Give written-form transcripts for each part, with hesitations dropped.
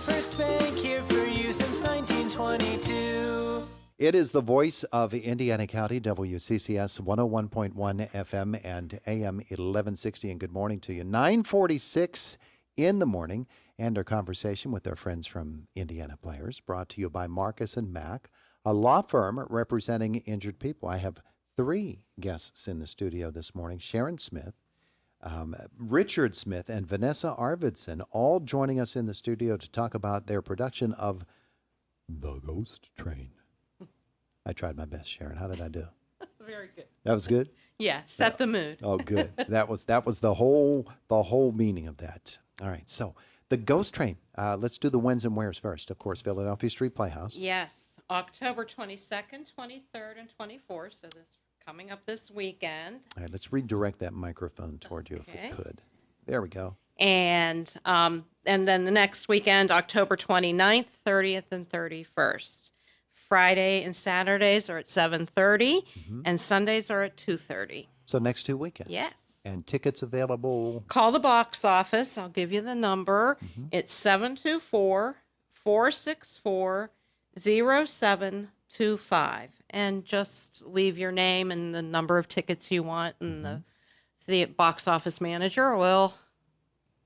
First Bank here for you since 1922. It is the voice of Indiana County, WCCS 101.1 FM and AM 1160. And good morning to you. 9:46 in the morning, and our conversation with our friends from Indiana Players, brought to you by Marcus and Mack, a law firm representing injured people. I have three guests in the studio this morning: Sharon Smith, Richard Smith, and Vanessa Arvidsson, all joining us in the studio to talk about their production of The Ghost Train. I tried my best, Sharon. How did I do? Very good. That was good? Yeah, set the mood. Oh, good. That was the whole meaning of that. All right, so The Ghost Train. Let's do the whens and wheres first. Of course, Philadelphia Street Playhouse. Yes, October 22nd, 23rd, and 24th, so this coming up this weekend. All right, let's redirect that microphone toward you if we could. There we go. And then the next weekend, October 29th, 30th, and 31st. Friday and Saturdays are at 7:30, and Sundays are at 2:30. So next 2 weekends. Yes. And tickets available? Call the box office. I'll give you the number. It's 724-464-0725. And just leave your name and the number of tickets you want, and the box office manager will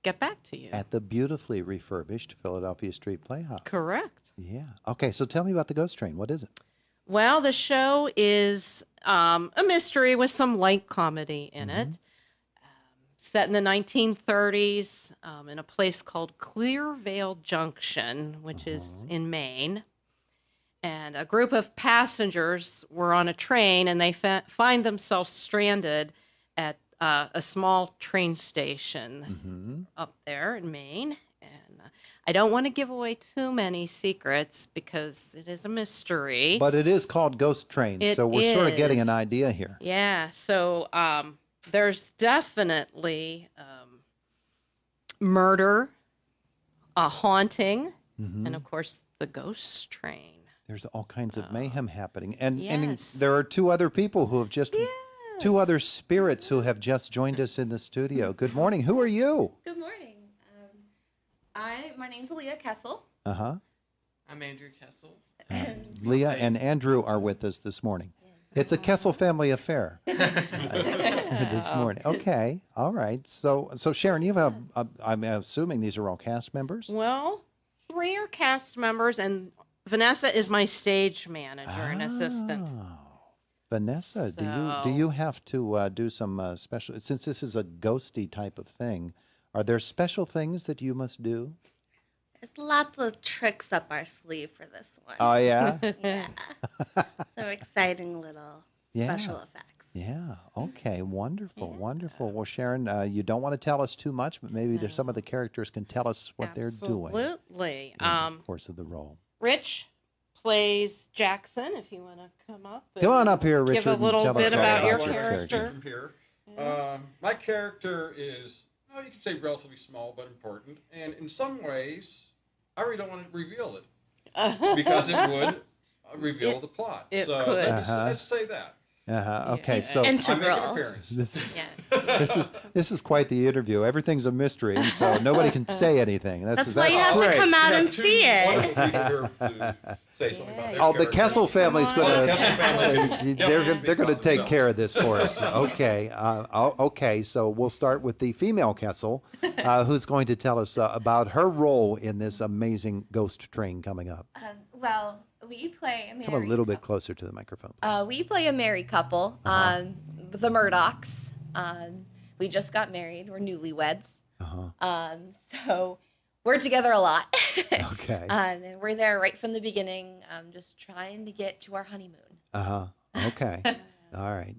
get back to you. At the beautifully refurbished Philadelphia Street Playhouse. Correct. Yeah. Okay, so tell me about The Ghost Train. What is it? Well, the show is a mystery with some light comedy in it. Set in the 1930s in a place called Clearvale Junction, which is in Maine. And a group of passengers were on a train, and they find themselves stranded at a small train station up there in Maine. And I don't want to give away too many secrets because it is a mystery. But it is called Ghost Train, so we're sort of getting an idea here. Yeah, so there's definitely murder, a haunting, and of course the ghost train. There's all kinds of mayhem happening. And there are two other people who have just, two other spirits who have just joined us in the studio. Good morning. Who are you? Good morning. My name's Leah Kessel. I'm Andrew Kessel. Leah and Andrew are with us this morning. It's a Kessel family affair this morning. Okay, all right. So Sharon, you have I'm assuming these are all cast members? Well, 3 are cast members, and Vanessa is my stage manager and assistant. Vanessa, do you have to do some special, since this is a ghosty type of thing, are there special things that you must do? There's lots of tricks up our sleeve for this one. Oh, yeah? Yeah. So exciting little special effects. Yeah, okay, wonderful, wonderful. Well, Sharon, you don't want to tell us too much, but maybe there's some of the characters can tell us what they're doing. Absolutely. In the course of the role. Rich plays Jackson, if you want to come up. Come on up here, Richard. Give a little bit about your character. From here. My character is, you could say relatively small but important, and in some ways, I really don't want to reveal it because it would reveal the plot. It so could. Let's say that. Okay, so integral. I make an appearance. This is quite the interview. Everything's a mystery, and so nobody can say anything. That's why you have to come out and see it. Say something about the Kessel family's going to they're going to take care of this for us. Okay. Okay, so we'll start with the female Kessel, who's going to tell us about her role in this amazing ghost train coming up. Well, we play a married Come a little bit closer to the microphone, please. We play a married couple, the Murdochs. We just got married. We're newlyweds. So we're together a lot. Okay. And we're there right from the beginning, just trying to get to our honeymoon. Okay. All right.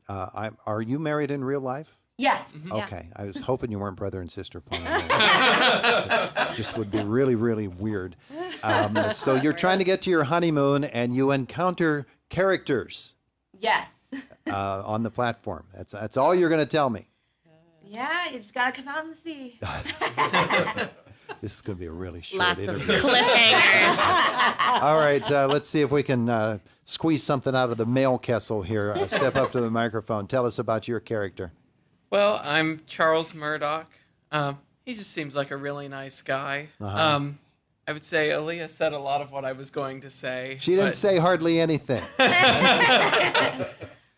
Are you married in real life? Yes. Okay. I was hoping you weren't brother and sister playing. Just would be really, really weird. So you're trying to get to your honeymoon, and you encounter characters. Yes. On the platform. That's all you're going to tell me. Yeah, you just got to come out and see. This is going to be a really short Lots interview. of cliffhangers. All right, let's see if we can squeeze something out of the male Kessel here. Step up to the microphone. Tell us about your character. Well, I'm Charles Murdoch. He just seems like a really nice guy. I would say Aaliyah said a lot of what I was going to say. She didn't say hardly anything.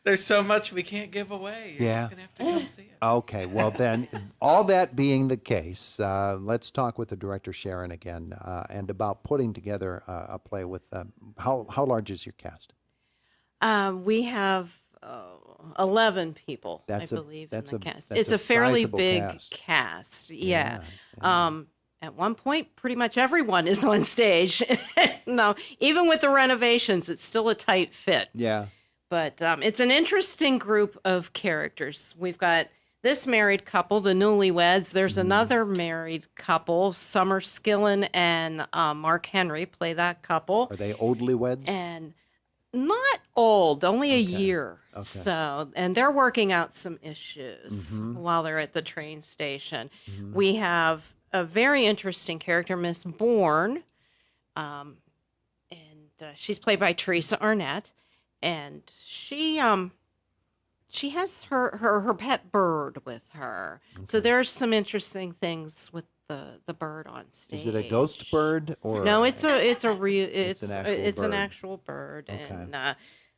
There's so much we can't give away. You're just going to have to come see it. Okay, well then, all that being the case, let's talk with the director, Sharon, again, and about putting together a play with, how large is your cast? We have 11 people, I believe, in the cast. It's a fairly big cast. Yeah. At one point, pretty much everyone is on stage. No, even with the renovations, it's still a tight fit. Yeah. But it's an interesting group of characters. We've got this married couple, the newlyweds. There's another married couple, Summer Skillen and Mark Henry play that couple. Are they oldly weds? And not old, only a year. Okay. So, and they're working out some issues while they're at the train station. We have a very interesting character, Miss Bourne, and she's played by Teresa Arnett. And she has her pet bird with her. Okay. So there's some interesting things with the bird on stage. Is it a ghost bird or no? It's an actual bird, okay. And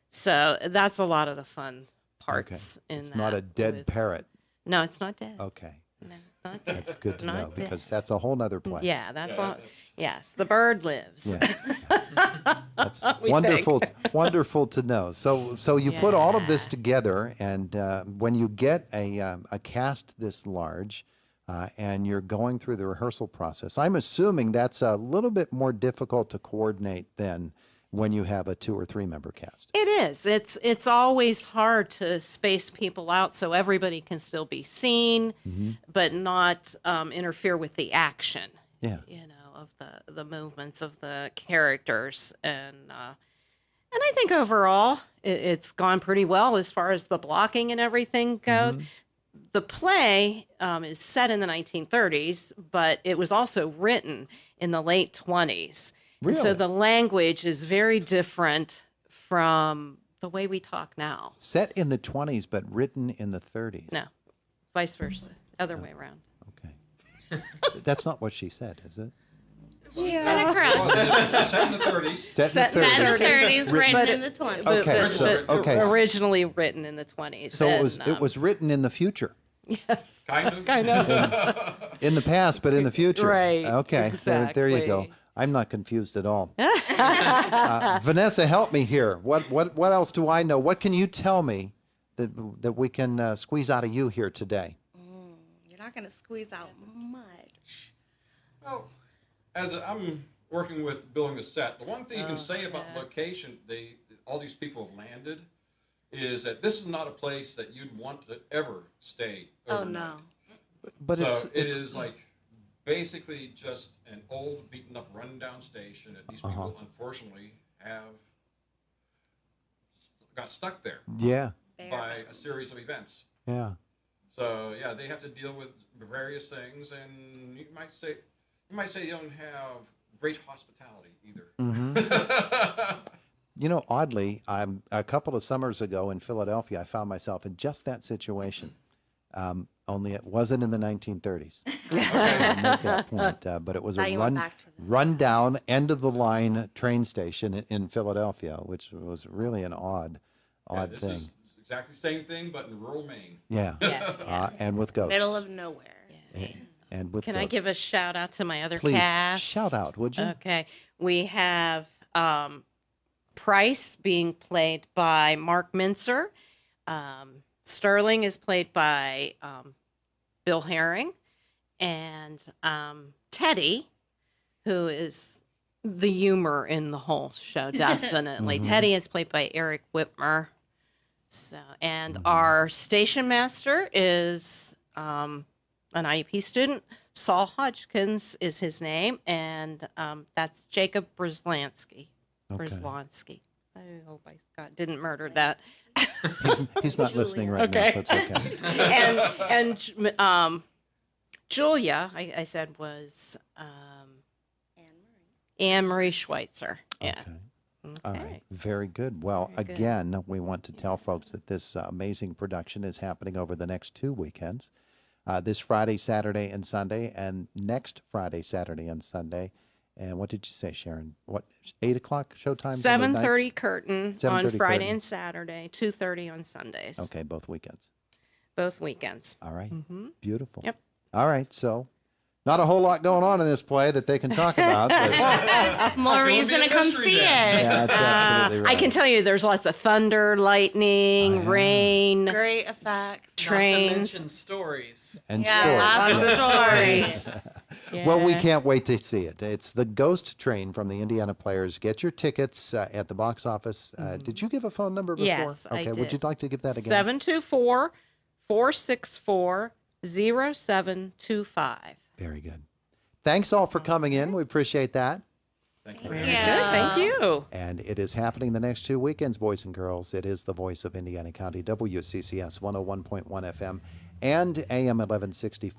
so that's a lot of the fun parts in that. It's not a dead parrot. No, it's not dead. Okay. No, not dead. That's good to know because that's a whole nother play. Yeah, yes, the bird lives. Yeah. That's wonderful to know. So you put all of this together, and when you get a cast this large, and you're going through the rehearsal process, I'm assuming that's a little bit more difficult to coordinate than when you have a 2 or 3 member cast. It is. It's always hard to space people out so everybody can still be seen, but not interfere with the action. Yeah. Of the movements of the characters, and I think overall it's gone pretty well as far as the blocking and everything goes. The play is set in the 1930s, but it was also written in the late 20s. Really? So the language is very different from the way we talk now. Set in the 20s, but written in the 30s. No, vice versa, other way around. Okay. That's not what she said, is it? She said it correctly. Set in the 30s. Set in the 30s, written in the 20s. Okay. Originally written in the 20s. So it was written in the future. Yes. Kind of. In the past, but in the future. Right. Okay. Exactly. There you go. I'm not confused at all. Vanessa, help me here. What else do I know? What can you tell me that we can squeeze out of you here today? You're not going to squeeze out much. Well, as I'm working with building the set, the one thing you can say about the location, all these people have landed, is that this is not a place that you'd want to ever stay overnight. Oh, no. But it is like basically just an old, beaten-up, run-down station that these people, unfortunately, have got stuck there. Yeah. By a series of events. Yeah. So, yeah, they have to deal with various things, and you might say you don't have great hospitality either. Oddly, a couple of summers ago in Philadelphia, I found myself in just that situation. Only it wasn't in the 1930s. I make that point. But it was a run-down, end-of-the-line train station in Philadelphia, which was really an odd thing. This is exactly the same thing, but in rural Maine. Yeah. Yes. And with ghosts. Middle of nowhere. Yeah. And with Can ghosts. I give a shout out to my other Please, cast? shout out, would you? Okay. We have Price being played by Mark Mincer. Sterling is played by Bill Herring. And Teddy, who is the humor in the whole show, definitely. Teddy is played by Eric Whitmer. So, and our station master is an IEP student. Saul Hodgkins is his name, and that's Jacob Brzezinski. Brzezinski. I hope I didn't murder that. He's not listening right now, so it's okay. and Julia, I said, was Anne-Marie Schweitzer. Yeah. Okay. All right. Very good. Well, again, we want to tell folks that this amazing production is happening over the next 2 weekends. This Friday, Saturday, and Sunday, and next Friday, Saturday, and Sunday. And what did you say, Sharon? What, 8 o'clock showtime? 7:30 curtain 7:30 on Friday curtain. and Saturday, 2:30 on Sundays. Okay, both weekends. Both weekends. All right. Mm-hmm. Beautiful. Yep. All right, so not a whole lot going on in this play that they can talk about. But More reason to come see it. yeah, that's absolutely right. I can tell you there's lots of thunder, lightning, Oh, yeah. rain, Great effects. trains. Not to mention stories. And Yeah, stories. lots of stories. Well, we Yeah. can't wait to see it. It's the Ghost Train from the Indiana Players. Get your tickets at the box office. Did you give a phone number before? Yes, I Okay, did. would you like to give that again? 724-464-0725. Very good. Thanks all for coming in. We appreciate that. Thank you. Very Yeah. good. Thank you. And it is happening the next 2 weekends, boys and girls. It is the voice of Indiana County, WCCS 101.1 FM and AM 1160.